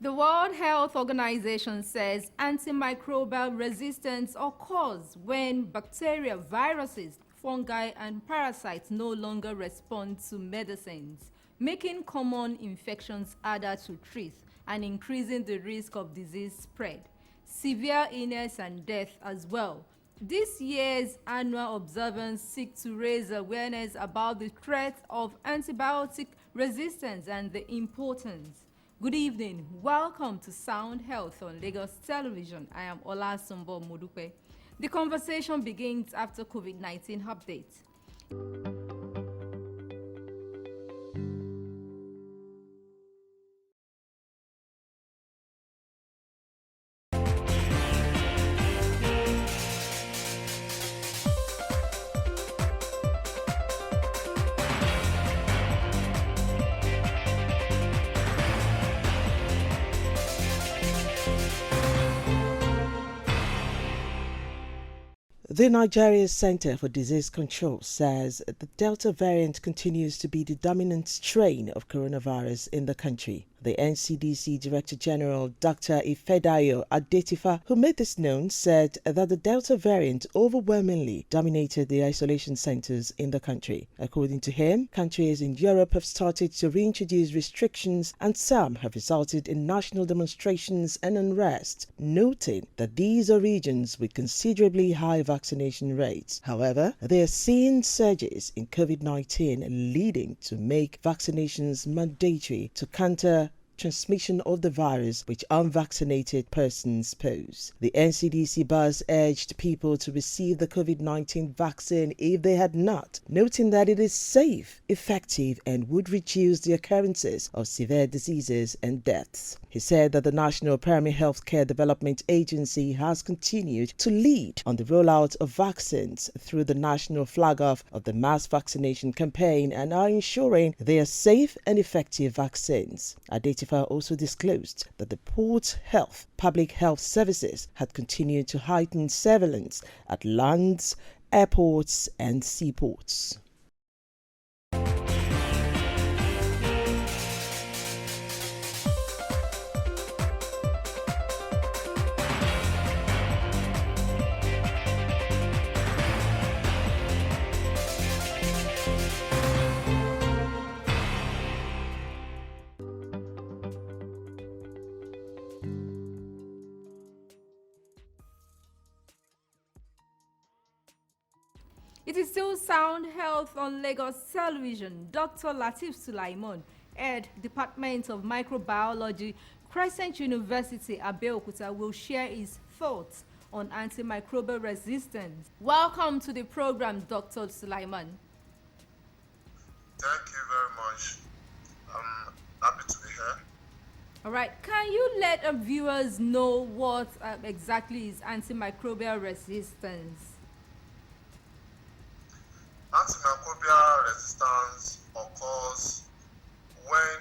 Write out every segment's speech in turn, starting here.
The World Health Organization says antimicrobial resistance occurs when bacteria, viruses, fungi, and parasites no longer respond to medicines, making common infections harder to treat and increasing the risk of disease spread, severe illness, and death as well. This year's annual observance seeks to raise awareness about the threat of antibiotic resistance and the importance. Good evening. Welcome to Sound Health on Lagos Television. I am Olasumbo Modupe. The conversation begins after COVID-19 updates. The Nigeria Center for Disease Control says the Delta variant continues to be the dominant strain of coronavirus in the country. The NCDC Director General, Dr. Ifedayo Adetifa, who made this known, said that the Delta variant overwhelmingly dominated the isolation centers in the country. According to him, countries in Europe have started to reintroduce restrictions and some have resulted in national demonstrations and unrest, noting that these are regions with considerably high vaccination rates. However, they are seeing surges in COVID-19 leading to make vaccinations mandatory to counter transmission of the virus which unvaccinated persons pose. The NCDC buzz urged people to receive the COVID-19 vaccine if they had not, noting that it is safe, effective, and would reduce the occurrences of severe diseases and deaths. He said that the National Primary Healthcare Development Agency has continued to lead on the rollout of vaccines through the national flag-off of the mass vaccination campaign and are ensuring they are safe and effective vaccines. Adetifa also disclosed that the Port Health Public Health Services had continued to heighten surveillance at lands, airports, and seaports. It is still Sound Health on Lagos Television. Dr. Lateef Sulaimon, Head, Department of Microbiology, Crescent University, Abeokuta, will share his thoughts on antimicrobial resistance. Welcome to the program, Dr. Sulaimon. Thank you very much. I'm happy to be here. All right, can you let our viewers know what exactly is antimicrobial resistance? Antimicrobial resistance occurs when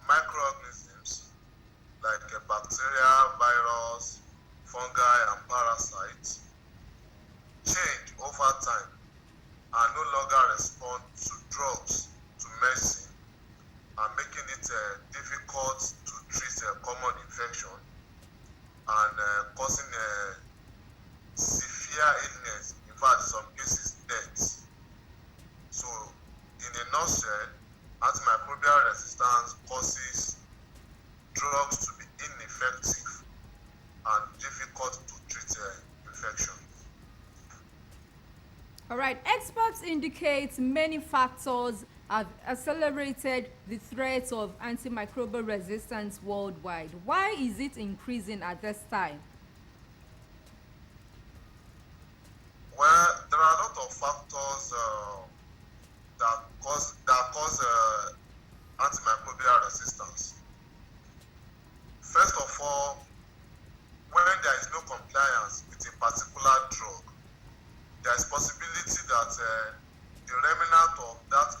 microorganisms like bacteria, virus, fungi, and parasites change over time and no longer respond to drugs, to medicine, and making it difficult to treat a common infection and causing severe illness, in fact, in some cases, death. So, in a nutshell, antimicrobial resistance causes drugs to be ineffective and difficult to treat infections. All right, experts indicate many factors have accelerated the threat of antimicrobial resistance worldwide. Why is it increasing at this time? Well, there are a lot of factors that cause antimicrobial resistance. First of all, when there is no compliance with a particular drug, there is possibility that the remnant of that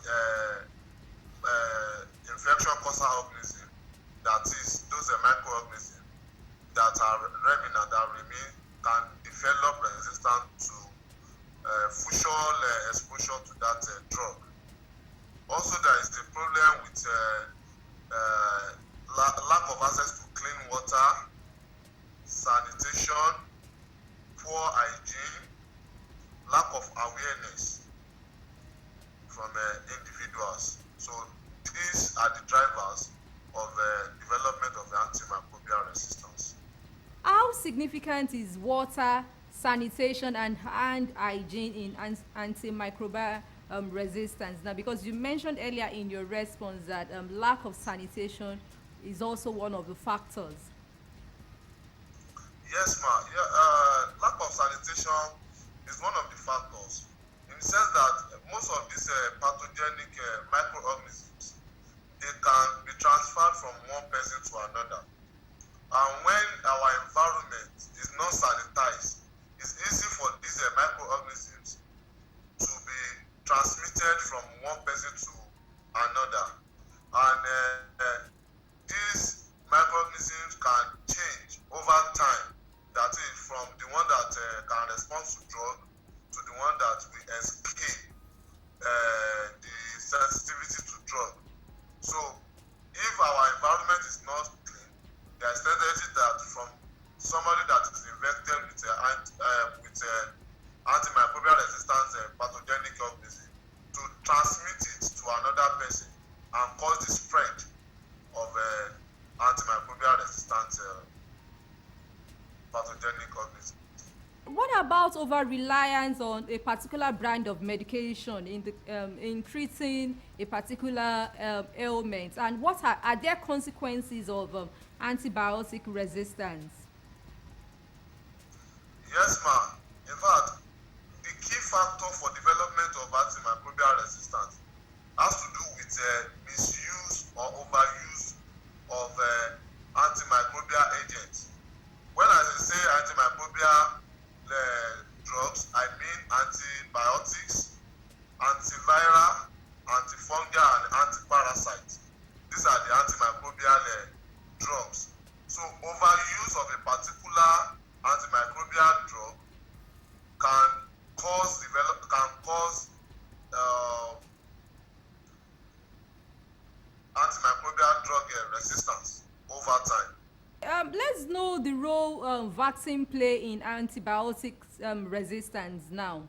infection-causing organism, that is, those microorganisms that are remnant, that remain, can develop resistance to fusion exposure to that drug. Also, there is the problem with lack of access to clean water, sanitation, poor hygiene, lack of awareness from individuals. So these are the drivers of development of antimicrobial resistance. How significant is water, sanitation, and hand hygiene in antimicrobial resistance? Now, because you mentioned earlier in your response that lack of sanitation is also one of the factors. Yes, ma. Lack of sanitation is one of the factors, in the sense that most of these pathogenic microorganisms, they can be transferred from one person to another. And when our environment is not sanitized, it's easy for these microorganisms to be transmitted from one person to another. And these microorganisms can change over time. That is, from the one that can respond to drug to the one that will escape the sensitivity to drug. So if our environment is not clean, there is tendency that from somebody that is infected with antimicrobial resistance pathogenic organism to transmit it to another person and cause the spread of antimicrobial resistant pathogenic organism. What about over-reliance on a particular brand of medication in treating a particular ailment? And what are there consequences of antibiotic resistance? Yes, ma'am. In fact, the key factor for development of antimicrobial resistance has to do with misuse or overuse of antimicrobial agents. When I say antimicrobial drugs, I mean antibiotics, antiviral, antifungal, and antiparasite. These are the antimicrobial drugs. So overuse of a particular antimicrobial drug can cause antimicrobial drug resistance over time. Let's know the role vaccine play in antibiotics resistance now.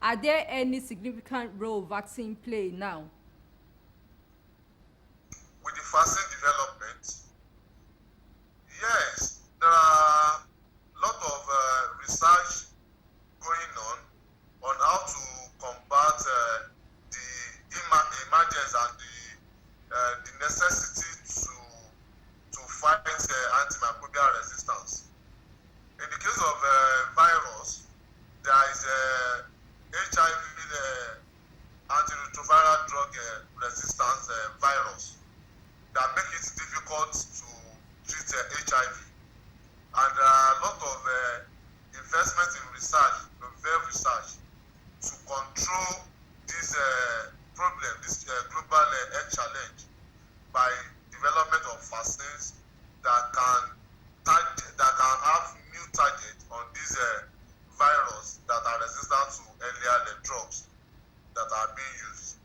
Are there any significant role vaccine play now? With the vaccine development, yes, there are a lot of research going on how to combat the emergence and the necessity to fight antimicrobial resistance. In the case of virus, there is HIV antiretroviral drug resistance virus that make it difficult to treat HIV. And there are a lot of investment in research, novel research, to control this problem, this global health challenge, by development of vaccines that can have new targets on these virus that are resistant to earlier drugs that are being used.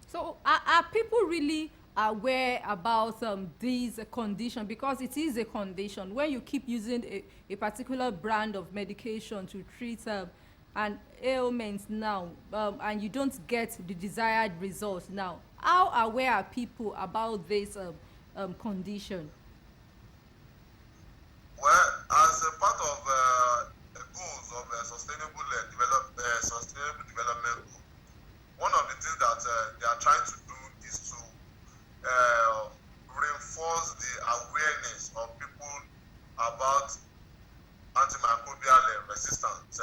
So are people really aware about this condition? Because it is a condition. When you keep using a particular brand of medication to treat an ailment now, and you don't get the desired results now, how aware are people about this condition? Well, as a part of the goals of sustainable development goal, one of the things that they are trying to do is to reinforce the awareness of people about antimicrobial resistant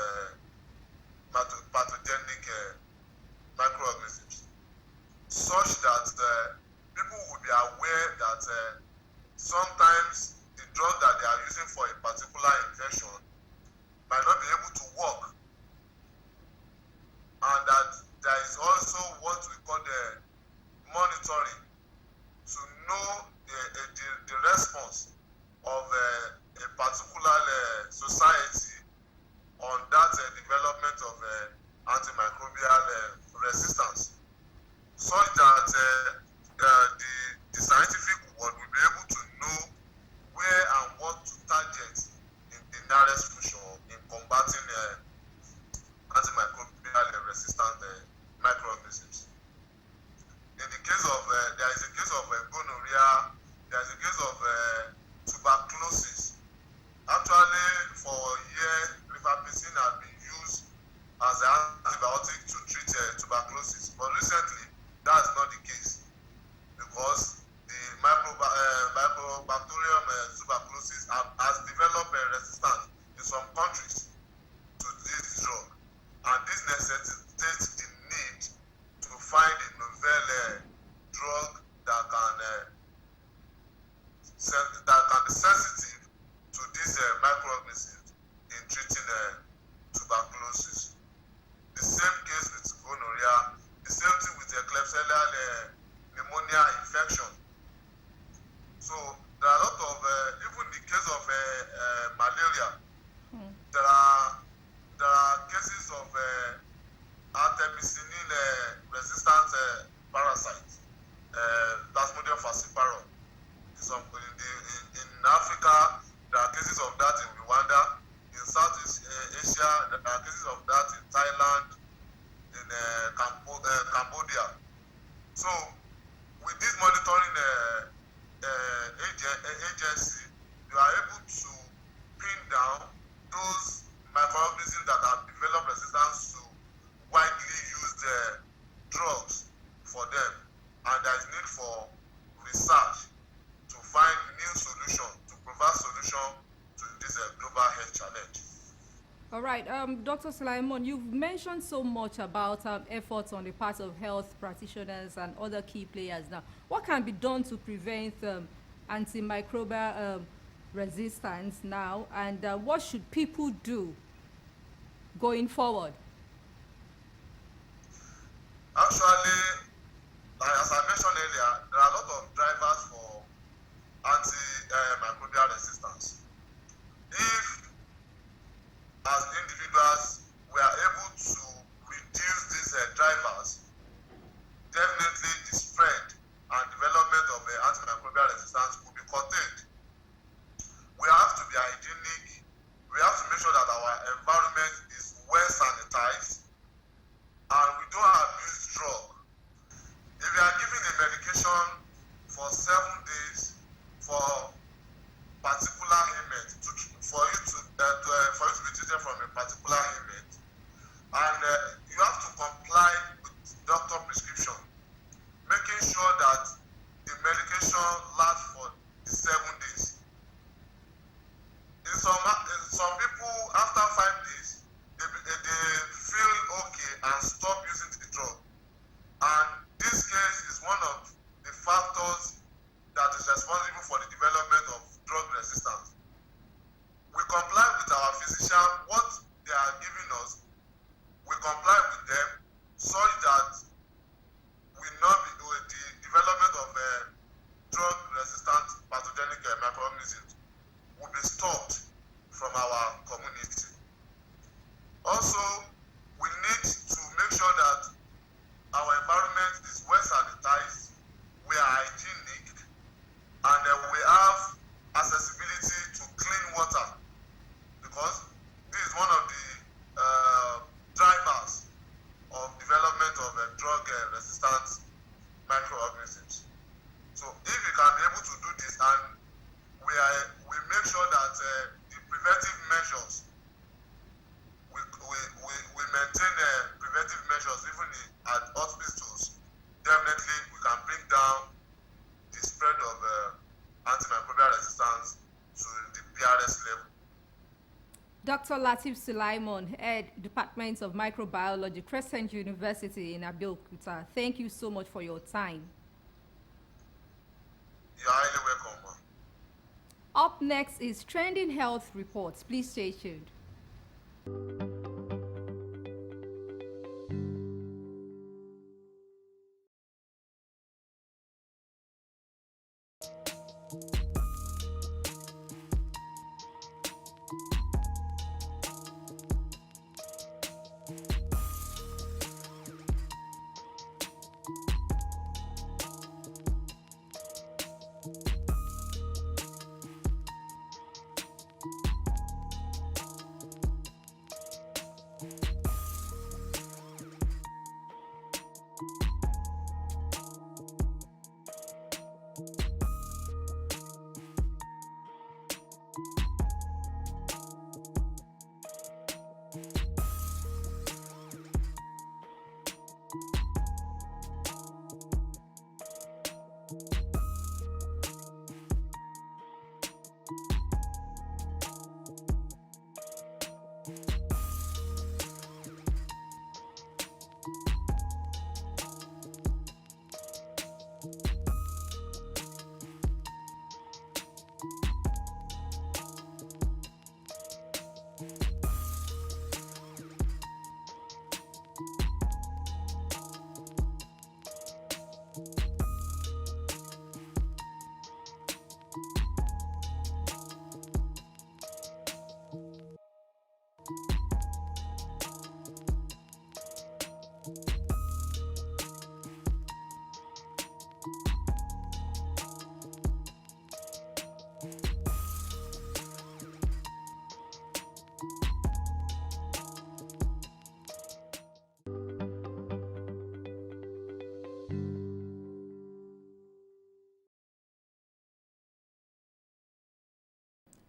pathogenic microorganisms, such that people will be aware that sometimes the drug that they are using for a particular infection might not be able to work, and that there is also what we call the monitoring to know the response of a particular society on that development of antimicrobial resistance, such that the bacterial pneumonia infection. So there are a lot of, even in the case of malaria, there are cases of artemisinin resistant parasites, Plasmodium falciparum. In Africa, there are cases of that in Rwanda. In Southeast Asia, there are cases of that in Thailand, in Cambodia. So, with this monitoring agency, you are able to pin down those microorganisms that have developed resistance to widely used drugs for them, and there is need for research to find new solutions, to provide solution to this global health challenge. All right, Dr. Sulaimon, you've mentioned so much about efforts on the part of health practitioners and other key players. Now, what can be done to prevent antimicrobial resistance now, and what should people do going forward? Actually, as I mentioned earlier, there are a lot of drivers for antimicrobial resistance. If, as individuals, we are able to reduce these drivers, definitely the spread and development of antimicrobial resistance will be contained. We have to be hygienic. We have to make sure that our environment is well sanitized, and we don't abuse drug. If you are giving a medication for 7 days for particular ailment, for you to be treated from a particular ailment, and you have to comply with doctor prescription, making sure that the medication lasts for the 7 days. In some people, after 5 days, they feel okay and stop using the drug. And this case is one of the factors that is responsible for the development of drug resistance. We comply with our physician, what they are giving us, we comply with them such that we not be with the development of drug resistant pathogenic microorganisms will be stopped from our community. Also, we need to make sure that our environment is well sanitized, we are hygienic, and we have accessibility to clean water, because this is one of the drivers of development of drug resistant microorganisms. So if we can be able to do this, and we make sure that the preventive measures, we maintain preventive measures even at hospitals, definitely we can bring down the spread of antimicrobial resistance to the PRS level. Dr. Lateef Sulaimon, Head Department of Microbiology, Crescent University in Abeokuta. Thank you so much for your time. You're highly welcome, ma'am. Up next is Trending Health Reports. Please stay tuned.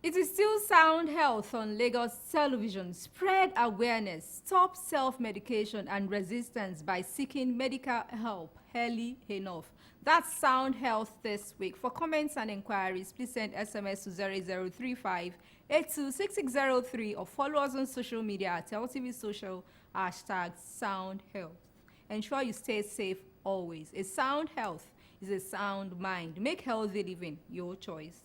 It is still Sound Health on Lagos Television. Spread awareness, stop self-medication and resistance by seeking medical help early enough. That's Sound Health this week. For comments and inquiries, please send SMS to 0035 826603 or follow us on social media at LTV Social, #Sound Health. Ensure you stay safe always. A sound health is a sound mind. Make healthy living your choice.